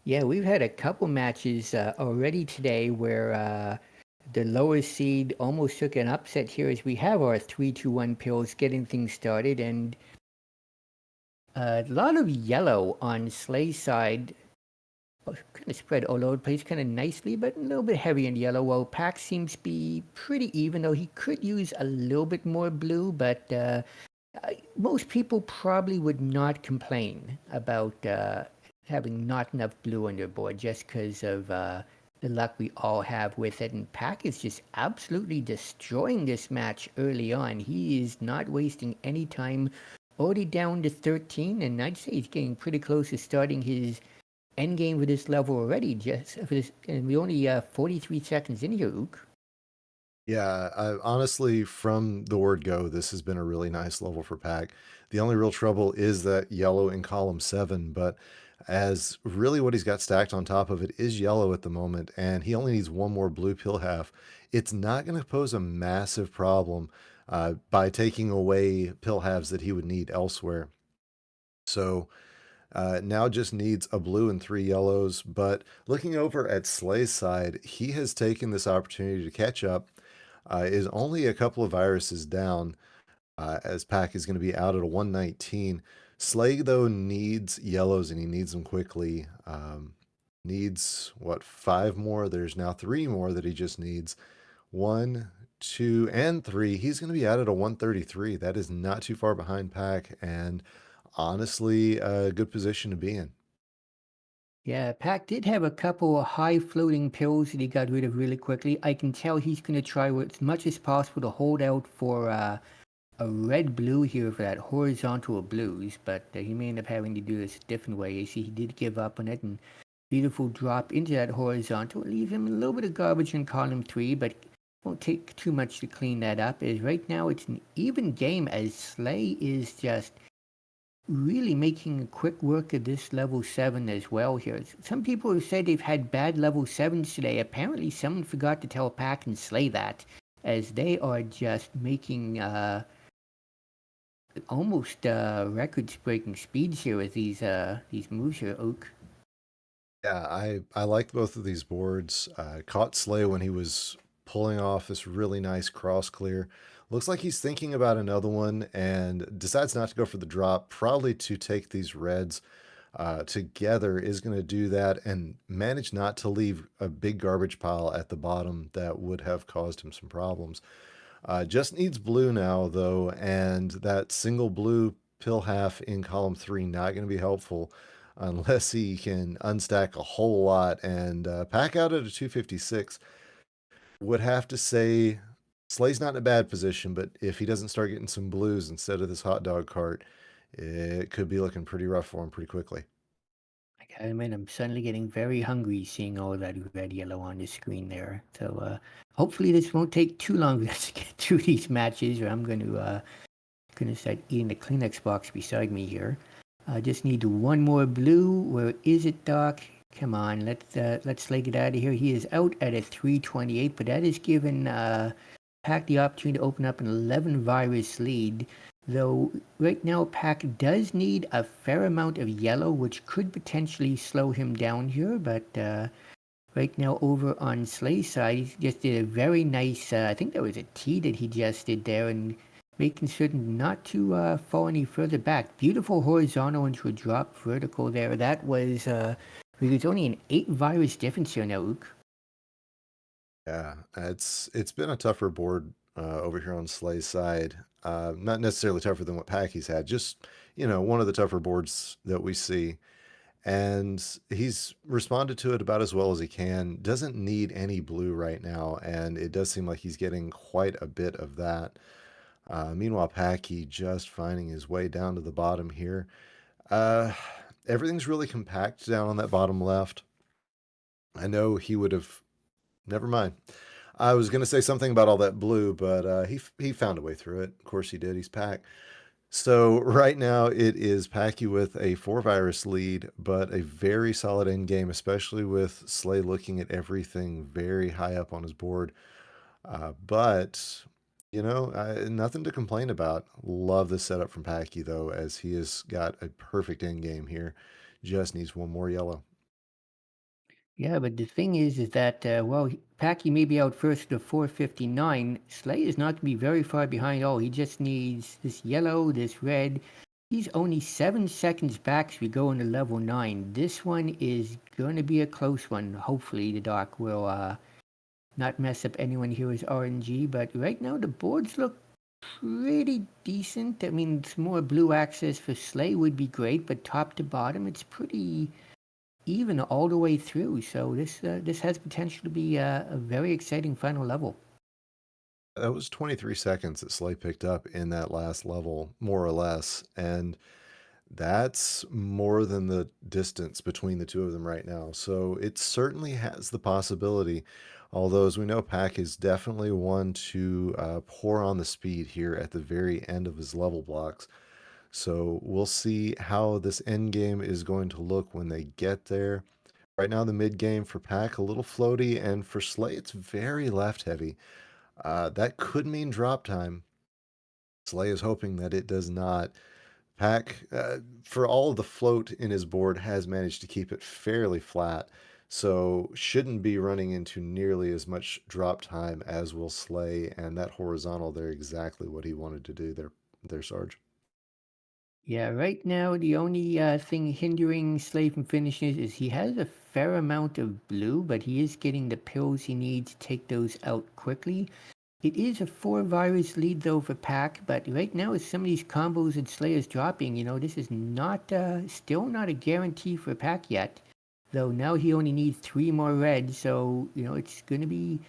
Yeah, we've had a couple matches already today where the lower seed almost took an upset here as we have our 3-2-1 pills getting things started, and a lot of yellow on Slay's side. Kind of spread all over the place kind of nicely, but a little bit heavy in yellow, while Pack seems to be pretty even, though he could use a little bit more blue, but most people probably would not complain about having not enough blue on their board just because of the luck we all have with it. And Pack is just absolutely destroying this match early on. He is not wasting any time. Already down to 13, and I'd say he's getting pretty close to starting his end game with this level already. Just for this, and we only 43 seconds in here, Ook. Yeah, honestly, from the word go, this has been a really nice level for Pack. The only real trouble is that yellow in column 7, but as really what he's got stacked on top of it is yellow at the moment, and he only needs one more blue pill half. It's not going to pose a massive problem by taking away pill halves that he would need elsewhere. So now just needs a blue and 3 yellows. But looking over at Slay's side, he has taken this opportunity to catch up. Is only a couple of viruses down, as Pack is going to be out at a 119. Slay, though, needs yellows, and he needs them quickly. Needs, what, 5 more? There's now 3 more that he just needs. 1, 2, and 3. He's going to be out at a 133. That is not too far behind Pack, and honestly, a good position to be in. Yeah, Pac did have a couple of high floating pills that he got rid of really quickly. I can tell he's going to try as much as possible to hold out for a red blue here for that horizontal blues, but he may end up having to do this a different way. You see, he did give up on it, and beautiful drop into that horizontal. Leave him a little bit of garbage in column 3, but won't take too much to clean that up. As right now it's an even game as Slay is just really making quick work of this level 7 as well here. Some people have said they've had bad level 7s today. Apparently someone forgot to tell Pack and Slay that, as they are just making almost records-breaking speeds here with these moves here, Oak. Yeah, I liked both of these boards. Caught Slay when he was pulling off this really nice cross clear. Looks like he's thinking about another one and decides not to go for the drop, probably to take these reds together is going to do that and manage not to leave a big garbage pile at the bottom that would have caused him some problems. Just needs blue now, though, and that single blue pill half in column 3 not going to be helpful unless he can unstack a whole lot and Pack out at a 256. Would have to say Slay's not in a bad position, but if he doesn't start getting some blues instead of this hot dog cart, it could be looking pretty rough for him pretty quickly. I gotta admit, I'm suddenly getting very hungry seeing all that red yellow on the screen there. So hopefully this won't take too long for us to get through these matches, or I'm gonna start eating the Kleenex box beside me here. I just need one more blue. Where is it, Doc? Come on, let's Slay get out of here. He is out at a 328, but that is given Pack the opportunity to open up an 11 virus lead. Though right now Pack does need a fair amount of yellow, which could potentially slow him down here. But right now over on Slay's side, he just did a very nice, I think that was a T that he just did there, and making certain not to fall any further back. Beautiful horizontal into a drop vertical there. That was, there's only an 8 virus difference here now, Ook. Yeah, it's been a tougher board over here on Slay's side. Not necessarily tougher than what Packy's had, just one of the tougher boards that we see. And he's responded to it about as well as he can. Doesn't need any blue right now, and it does seem like he's getting quite a bit of that. Meanwhile, Packy just finding his way down to the bottom here. Uh, Everything's really compact down on that bottom left. I know he would have. Never mind. I was going to say something about all that blue, but he found a way through it. Of course he did. He's Pack. So right now it is Packy with a 4 virus lead, but a very solid end game, especially with Slay looking at everything very high up on his board. But nothing to complain about. Love the setup from Packy though, as he has got a perfect end game here. Just needs one more yellow. Yeah, but the thing is that well, Packie may be out first to 459. Slay is not going to be very far behind. All he just needs this yellow, this red. He's only 7 seconds back as we go into level 9. This one is going to be a close one. Hopefully, the doc will not mess up anyone here with RNG. But right now, the boards look pretty decent. I mean, it's more blue access for Slay would be great, but top to bottom, it's pretty even all the way through. So this has potential to be a very exciting final level. That was 23 seconds that Slay picked up in that last level, more or less. And that's more than the distance between the two of them right now. So it certainly has the possibility. Although, as we know, Pack is definitely one to pour on the speed here at the very end of his level blocks. So we'll see how this end game is going to look when they get there. Right now, the mid game for Pack, a little floaty, and for Slay, it's very left heavy. That could mean drop time. Slay is hoping that it does not. Pack, for all of the float in his board, has managed to keep it fairly flat, so shouldn't be running into nearly as much drop time as will Slay, and that horizontal there exactly what he wanted to do there, Sarge. Yeah, right now the only thing hindering Slay from finishing is he has a fair amount of blue, but he is getting the pills he needs to take those out quickly. It is a 4 virus lead though for Pack, but right now with some of these combos and Slayers dropping, this is not still not a guarantee for Pack yet. Though now he only needs 3 more reds, so it's gonna be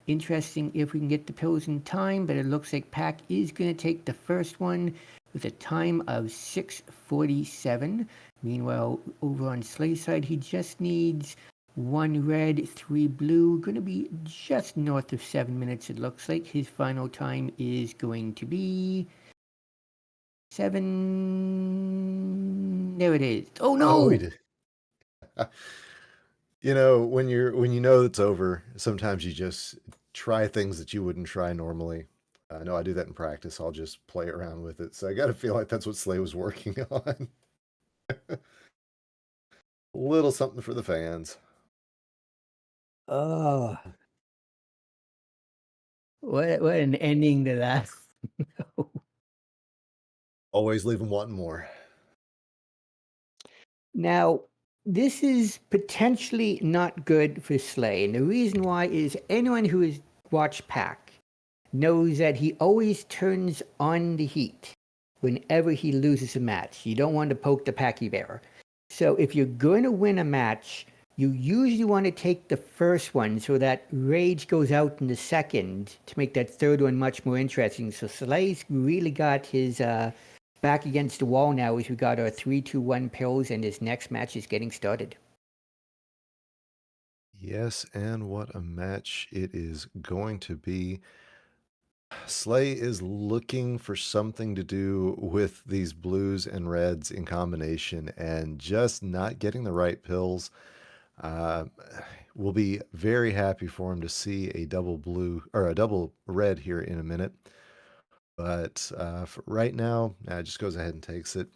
interesting if we can get the pills in time, but it looks like Pack is gonna take the first one with a time of 6:47. Meanwhile, over on Slay's side, he just needs 1 red, 3 blue. Going to be just north of 7 minutes, it looks like. His final time is going to be 7. There it is. Oh Oh, he no! did. When you know it's over, sometimes you just try things that you wouldn't try normally. I know I do that in practice. I'll just play around with it. So I got to feel like that's what Slay was working on. A little something for the fans. Oh, what an ending to that. Always leave them wanting more. Now, this is potentially not good for Slay, and the reason why is anyone who has watched Pack knows that he always turns on the heat whenever he loses a match. You don't want to poke the Packy bear. So if you're going to win a match, you usually want to take the first one so that rage goes out in the second to make that third one much more interesting. So Slay's really got his back against the wall now as we got our 3-2-1 pills, and his next match is getting started. Yes, and what a match it is going to be. Slay is looking for something to do with these blues and reds in combination and just not getting the right pills. Uh, we'll be very happy for him to see a double blue or a double red here in a minute. But for right now, just goes ahead and takes it.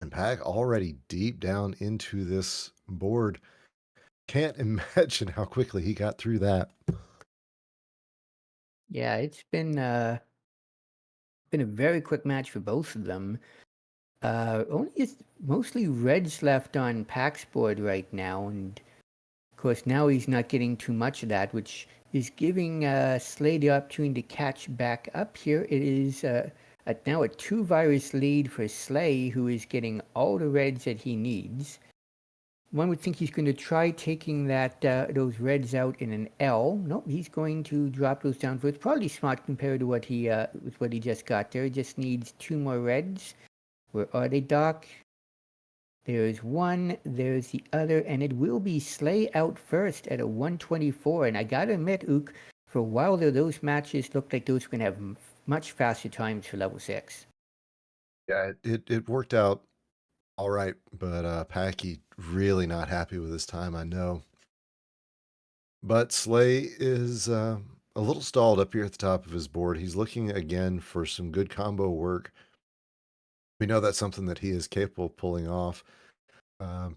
And Pack already deep down into this board. Can't imagine how quickly he got through that. Yeah, it's been a very quick match for both of them. Only it's mostly reds left on Pack's board right now, and of course now he's not getting too much of that, which is giving Slay the opportunity to catch back up here. It is now a 2 virus lead for Slay, who is getting all the reds that he needs. One would think he's going to try taking those reds out in an L. Nope, he's going to drop those down for. It's probably smart compared to what he with what he just got there. He just needs 2 more reds. Where are they, Doc? There's one, there's the other, and it will be Slay out first at a 124. And I gotta admit, Ook, for a while there, those matches looked like those were gonna have much faster times for level 6. Yeah, it worked out all right, but Packy really not happy with his time, I know. But Slay is a little stalled up here at the top of his board. He's looking again for some good combo work. We know that's something that he is capable of pulling off.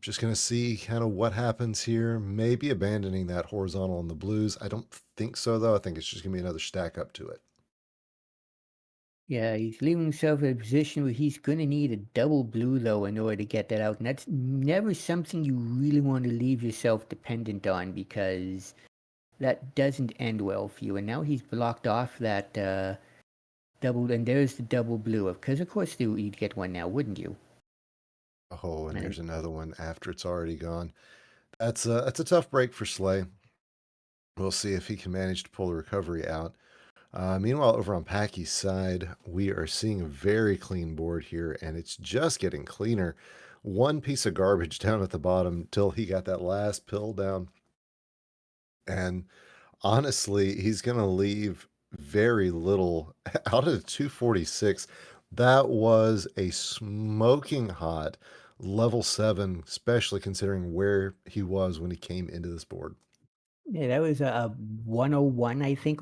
Just going to see kind of what happens here. Maybe abandoning that horizontal on the blues. I don't think so, though. I think it's just going to be another stack up to it. Yeah, he's leaving himself in a position where he's going to need a double blue, though, in order to get that out. And that's never something you really want to leave yourself dependent on because that doesn't end well for you. And now he's blocked off that double, and there's the double blue. Because, of course, you'd get one now, wouldn't you? Oh, and And there's another one after it's already gone. That's a tough break for Slay. We'll see if he can manage to pull the recovery out. Meanwhile, over on Packy's side, we are seeing a very clean board here, and it's just getting cleaner. One piece of garbage down at the bottom till he got that last pill down. And honestly, he's going to leave very little out of the 246. That was a smoking hot level 7, especially considering where he was when he came into this board. yeah, that was a 101, I think,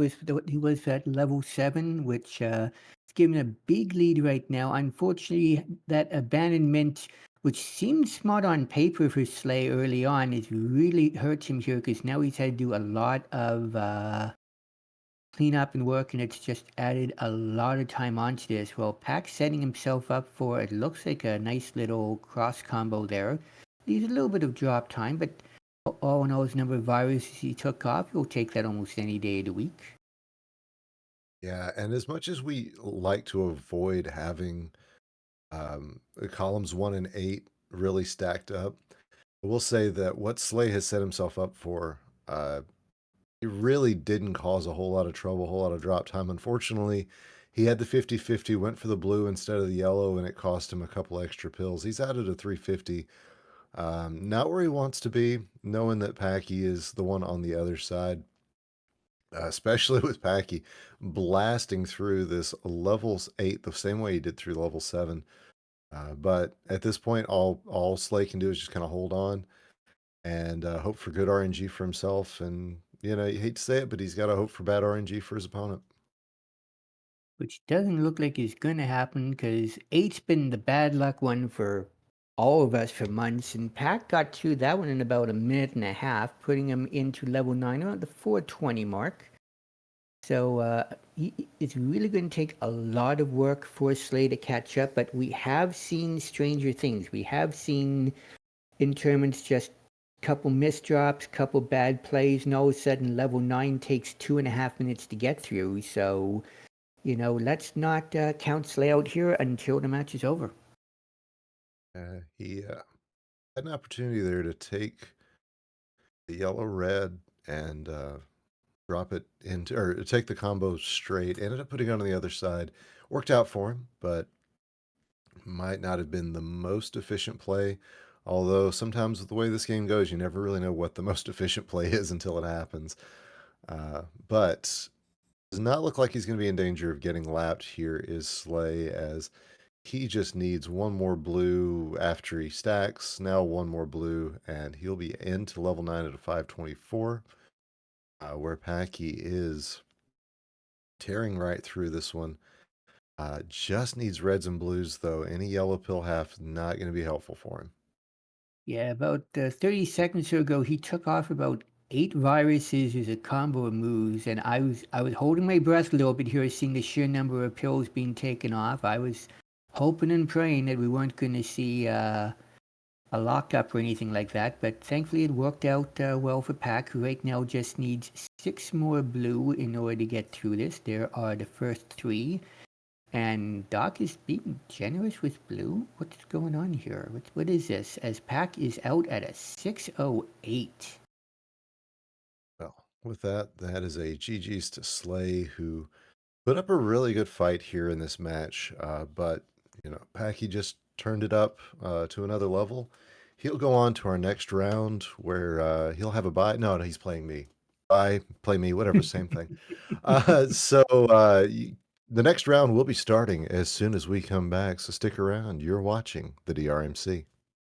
he was at level 7, which is giving a big lead right now. Unfortunately, that abandonment, which seemed smart on paper for Slay early on, is really hurts him here because now he's had to do a lot of cleanup and work, and it's just added a lot of time onto this. Well, Pack setting himself up for it looks like a nice little cross combo there. Needs a little bit of drop time, but all in all, his number of viruses he took off, he'll take that almost any day of the week. Yeah, and as much as we like to avoid having the columns 1 and 8 really stacked up, I will say that what Slay has set himself up for, it really didn't cause a whole lot of trouble, a whole lot of drop time. Unfortunately, he had the 50-50, went for the blue instead of the yellow, and it cost him a couple extra pills. He's out at a 350. Not where he wants to be, knowing that Packy is the one on the other side, especially with Packy blasting through this levels 8 the same way he did through level 7. But at this point, all Slay can do is just kind of hold on and hope for good RNG for himself. And, you hate to say it, but he's got to hope for bad RNG for his opponent. Which doesn't look like it's going to happen because 8's been the bad luck one for all of us for months. And Pack got through that one in about a minute and a half, putting him into level 9 around the 420 mark. So it's really going to take a lot of work for Slay to catch up, but we have seen stranger things. We have seen in tournaments just couple misdrops, couple bad plays, and all of a sudden level 9 takes 2.5 minutes to get through. So, let's not count Slay out here until the match is over. He had an opportunity there to take the yellow red and drop it into, or take the combo straight. Ended up putting it on the other side. Worked out for him, but might not have been the most efficient play. Although sometimes with the way this game goes, you never really know what the most efficient play is until it happens. But does not look like he's going to be in danger of getting lapped here is Slay, as he just needs one more blue after he stacks. Now one more blue, and he'll be into level 9 at a 524, where Packy is tearing right through this one. Just needs reds and blues, though. Any yellow pill half not going to be helpful for him. Yeah, about 30 seconds ago, he took off about 8 viruses as a combo of moves, and I was holding my breath a little bit here, seeing the sheer number of pills being taken off. I was hoping and praying that we weren't going to see a lockup or anything like that, but thankfully it worked out well for Pack, who right now just needs 6 more blue in order to get through this. There are the first 3. And Doc is being generous with blue? What's going on here? What is this? As Pack is out at a 608. Well, with that, that is a GG's to Slay, who put up a really good fight here in this match. But, Packy just turned it up to another level. He'll go on to our next round where he'll have a bye. No, he's playing me. Bye, play me, whatever, same thing. The next round will be starting as soon as we come back. So stick around. You're watching the DrMC.